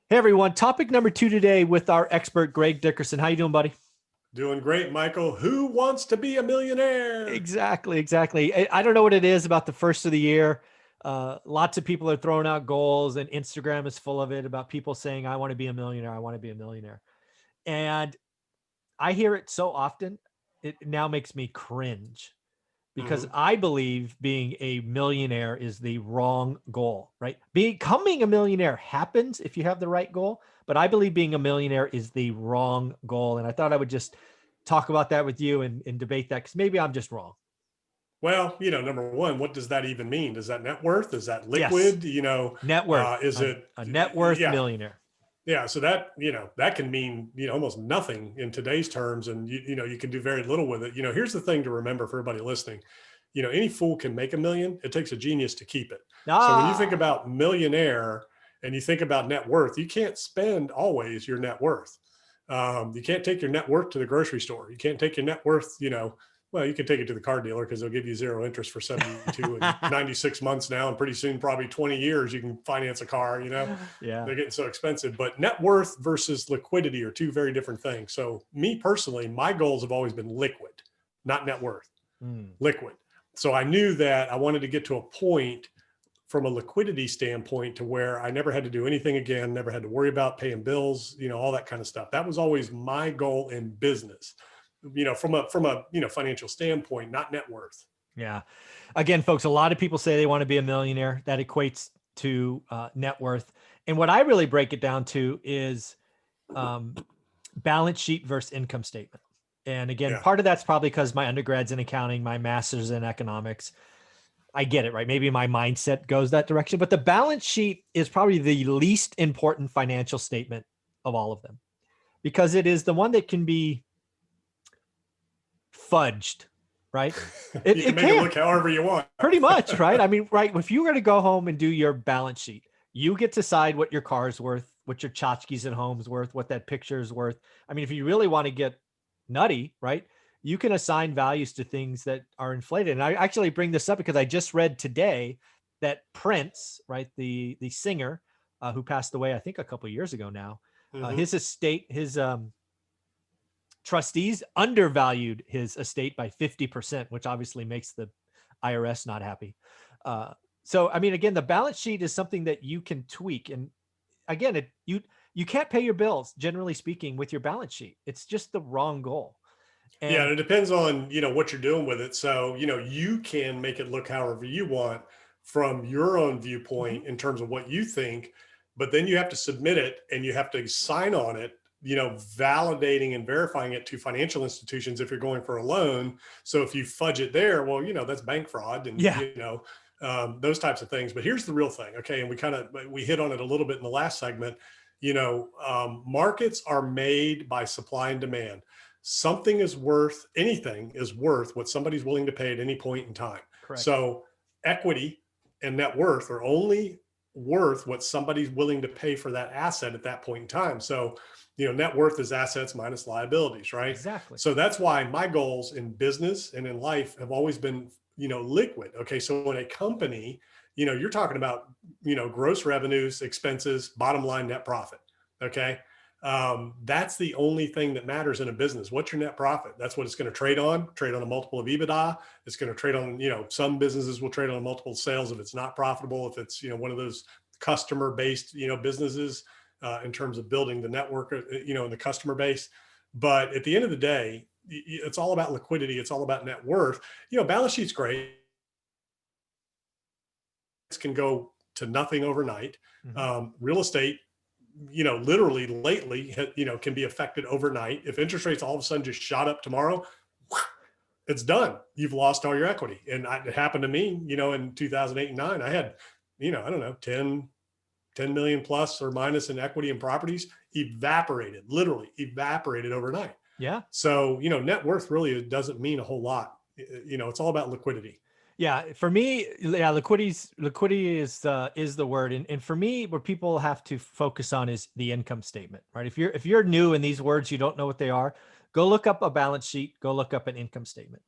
Hey everyone, topic number 2 today with our expert, Greg Dickerson. How you doing, buddy? Doing great, Michael. Who wants to be a millionaire? Exactly. I don't know what it is about the first of the year. Lots of people are throwing out goals, and Instagram is full of it about people saying, I want to be a millionaire. I want to be a millionaire. And I hear it so often, it now makes me cringe because Hmm. I believe being a millionaire is the wrong goal, right? Becoming a millionaire happens if you have the right goal, but I believe being a millionaire is the wrong goal. And I thought I would just talk about that with you and debate that because maybe I'm just wrong. Well, number one, what does that even mean? Is that net worth? Is that Yes, liquid? net worth, Is it? a net worth Yeah, millionaire. yeah. So that can mean almost nothing in today's terms, and you can do very little with it. Here's the thing to remember for everybody listening. Any fool can make a million. It takes a genius to keep it. So when you think Ah, about millionaire and you think about net worth, you can't spend always your net worth. You can't take your net worth to the grocery store. You can't take your net worth, well, you can take it to the car dealer because they'll give you zero interest for 72 and 96 months now. And pretty soon, probably 20 years, you can finance a car, yeah. they're getting so expensive. But net worth versus liquidity are two very different things. So me personally, my goals have always been liquid, not net worth, Mm. liquid. So I knew that I wanted to get to a point from a liquidity standpoint to where I never had to do anything again, never had to worry about paying bills, all that kind of stuff. That was always my goal in business, from a financial standpoint, not net worth. Yeah. Again, folks, a lot of people say they want to be a millionaire. That equates to net worth. And what I really break it down to is um, balance sheet versus income statement. And again, Yeah. part of that's probably because my undergrad's in accounting, my master's in economics. I get it, right? Maybe my mindset goes that direction, but the balance sheet is probably the least important financial statement of all of them because it is the one that can be fudged, right? It, You can it make it can look however you want. pretty much, right? I mean, right. If you were to go home and do your balance sheet, you get to decide what your car is worth, what your tchotchkes at home is worth, what that picture is worth. I mean, if you really want to get nutty, right? You can assign values to things that are inflated. And I actually bring this up because I just read today that Prince, right, the singer who passed away, I think a couple of years ago now, Hmm. his estate, his trustees undervalued his estate by 50%, which obviously makes the IRS not happy. Uh, so, I mean, again, the balance sheet is something that you can tweak. And again, you can't pay your bills, generally speaking, with your balance sheet. It's just the wrong goal. Yeah, And and it depends on what you're doing with it. So you can make it look however you want from your own mhm, viewpoint in terms of what you think, but then you have to submit it and you have to sign on it, validating and verifying it to financial institutions if you're going for a loan. So if you fudge it there, well, that's bank fraud and yeah, those types of things. But here's the real thing, okay? And we hit on it a little bit in the last segment. Markets are made by supply and demand. Anything is worth what somebody's willing to pay at any point in time. correct. So equity and net worth are only worth what somebody's willing to pay for that asset at that point in time. So net worth is assets minus liabilities, right? Exactly. So that's why my goals in business and in life have always been liquid. Okay, so in a company, you're talking about gross revenues, expenses, bottom line net profit. Okay, that's the only thing that matters in a business. What's your net profit? That's what it's going to trade on a multiple of EBITDA. It's going to trade on, some businesses will trade on a multiple of sales if it's not profitable, if it's, one of those customer based, businesses in terms of building the network, and the customer base. But at the end of the day, it's all about liquidity. It's all about net worth. Balance sheet's great. It can go to nothing overnight. Mhm. Real estate, literally lately, can be affected overnight. If interest rates all of a sudden just shot up tomorrow, it's done. You've lost all your equity. And it happened to me, in 2008 and 9. I had, I don't know, 10 million plus or minus in equity and properties evaporated, literally evaporated overnight. Yeah. So, net worth really doesn't mean a whole lot. It's all about liquidity. Yeah, for me, yeah, liquidity is the word, and for me, what people have to focus on is the income statement, right? If you're new in these words, you don't know what they are, go look up a balance sheet, go look up an income statement.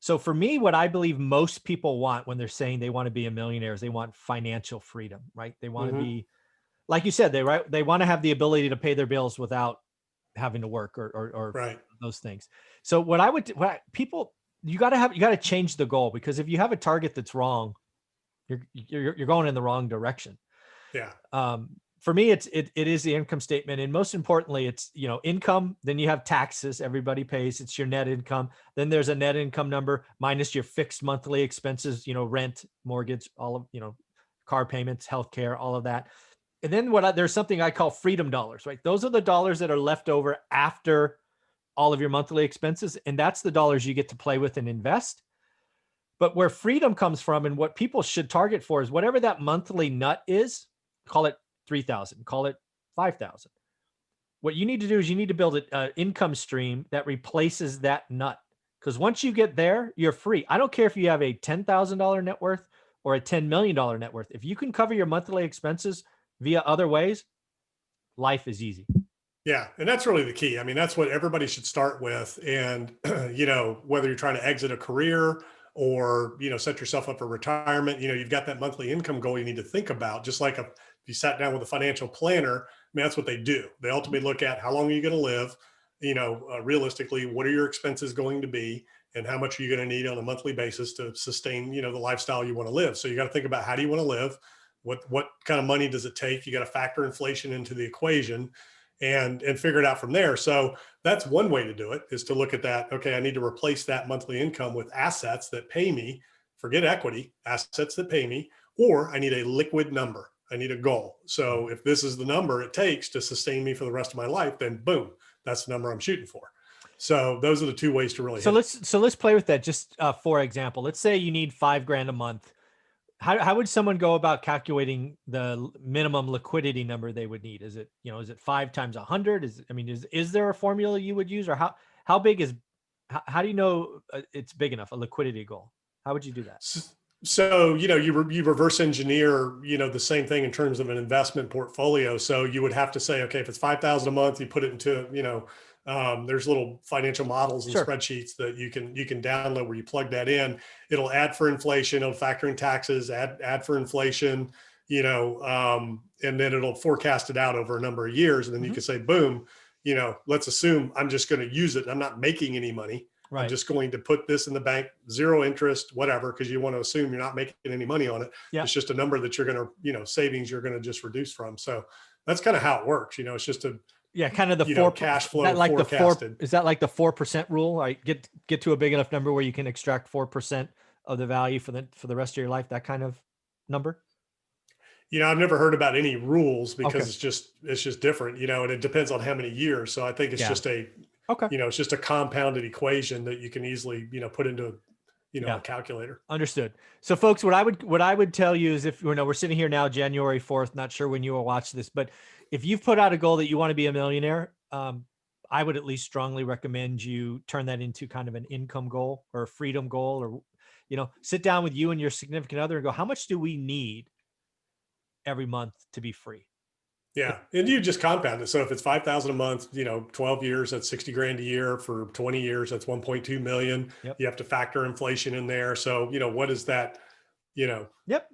So for me, what I believe most people want when they're saying they want to be a millionaire is they want financial freedom, right? They want to Mm-hmm. be like you said, they want to have the ability to pay their bills without having to work or Right. those things. So people, you got to change the goal, because if you have a target that's wrong, you're going in the wrong direction. Yeah. For me, it is the income statement. And most importantly, it's, income. Then you have taxes. Everybody pays. It's your net income. Then there's a net income number minus your fixed monthly expenses, rent, mortgage, all of, car payments, healthcare, all of that. And then there's something I call freedom dollars, right? Those are the dollars that are left over after all of your monthly expenses. And that's the dollars you get to play with and invest. But where freedom comes from, and what people should target for, is whatever that monthly nut is. Call it 3,000, call it 5,000. What you need to do is you need to build an income stream that replaces that nut. Because once you get there, you're free. I don't care if you have a $10,000 net worth or a $10 million net worth. If you can cover your monthly expenses via other ways, life is easy. Yeah. And that's really the key. I mean, that's what everybody should start with. And, whether you're trying to exit a career or, set yourself up for retirement, you've got that monthly income goal you need to think about. Just like if you sat down with a financial planner, I mean, that's what they do. They ultimately look at how long are you going to live, realistically, what are your expenses going to be, and how much are you going to need on a monthly basis to sustain, the lifestyle you want to live. So you got to think about, how do you want to live? What kind of money does it take? You got to factor inflation into the equation and figure it out from there. So that's one way to do it, is to look at that. Okay, I need to replace that monthly income with assets that pay me. Forget equity, assets that pay me, or I need a liquid number. I need a goal. So if this is the number it takes to sustain me for the rest of my life, then boom, that's the number I'm shooting for. So those are the two ways to really hit it. Let's play with that. Just for example, let's say you need $5,000 a month. How would someone go about calculating the minimum liquidity number they would need? Is it 5 times 100? Is there a formula you would use, or how big is, how do you know it's big enough, a liquidity goal? How would you do that? So, you reverse engineer, the same thing in terms of an investment portfolio. So you would have to say, okay, if it's 5,000 a month, you put it into, there's little financial models and Sure. spreadsheets that you can download where you plug that in. It'll add for inflation, it'll factor in taxes, add for inflation, and then it'll forecast it out over a number of years. And then you can say, boom, let's assume I'm just going to use it. I'm not making any money. Right. I'm just going to put this in the bank, 0 interest, whatever, because you want to assume you're not making any money on it. Yeah. It's just a number that you're going to, savings you're going to just reduce from. So that's kind of how it works. It's just kind of the 4 cash flow that like forecasted. Is that like the 4% rule? Right, get to a big enough number where you can extract 4% of the value for the rest of your life. That kind of number. I've never heard about any rules, because it's just different, and it depends on how many years. So I think it's just it's just a compounded equation that you can easily, put into, a calculator. Understood. So folks, what I would tell you is, if we're sitting here now, January 4th, not sure when you will watch this, but if you've put out a goal that you want to be a millionaire, I would at least strongly recommend you turn that into kind of an income goal or a freedom goal, or, sit down with you and your significant other and go, how much do we need every month to be free? Yeah. And you just compound it. So if it's 5,000 a month, 12 years, that's 60 grand a year. For 20 years, that's 1.2 million. Yep. You have to factor inflation in there. So, what is that, Yep.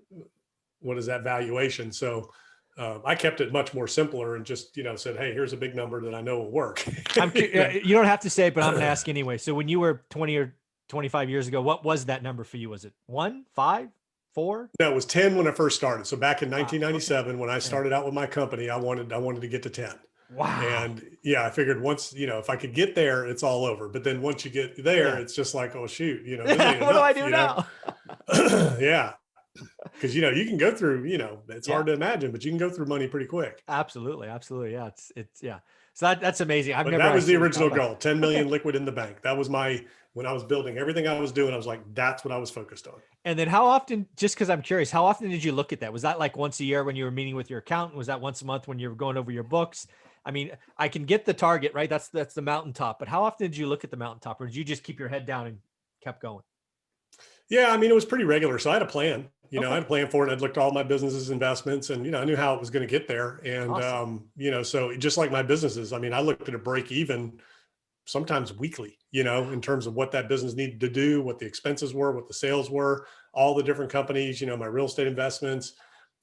What is that valuation? So I kept it much more simpler and just, said, hey, here's a big number that I know will work. You don't have to say it, but I'm going to ask anyway. So when you were 20 or 25 years ago, what was that number for you? Was it 1, 5? 4? No, it was 10 when I first started. So back in 1997, when I started out with my company, I wanted to get to 10. Wow. And I figured once, if I could get there, it's all over. But then once you get there, it's just like, oh shoot, this ain't what enough, do I do now? Yeah. Because, you can go through, it's hard to imagine, but you can go through money pretty quick. Absolutely. Yeah. It's So that's amazing. That was the original goal, 10 million liquid in the bank. That was when I was building everything I was doing, I was like, that's what I was focused on. And then how often, just because I'm curious, how often did you look at that? Was that like once a year when you were meeting with your accountant? Was that once a month when you were going over your books? I mean, I can get the target, right? That's the mountaintop, but how often did you look at the mountaintop, or did you just keep your head down and kept going? Yeah. I mean, it was pretty regular. So I had a plan, I had a plan for it. I'd looked at all my businesses, investments, and, I knew how it was going to get there. And, awesome. So just like my businesses, I mean, I looked at a break even sometimes weekly, in terms of what that business needed to do, what the expenses were, what the sales were, all the different companies, my real estate investments,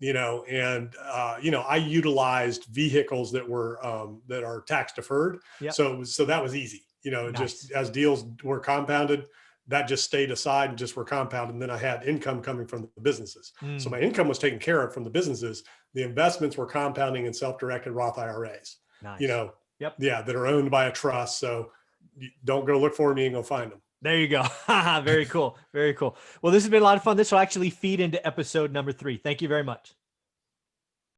and I utilized vehicles that are tax deferred. Yep. So that was easy, just Nice. as deals were compounded, that just stayed aside and just were compounded. And then I had income coming from the businesses. So Mm, my income was taken care of from the businesses. The investments were compounding in self-directed Roth IRAs, you nice. know, Yep. yeah, that are owned by a trust. So don't go look for me and go find them. There you go. Very cool. Very cool. Well, this has been a lot of fun. This will actually feed into episode number 3. Thank you very much.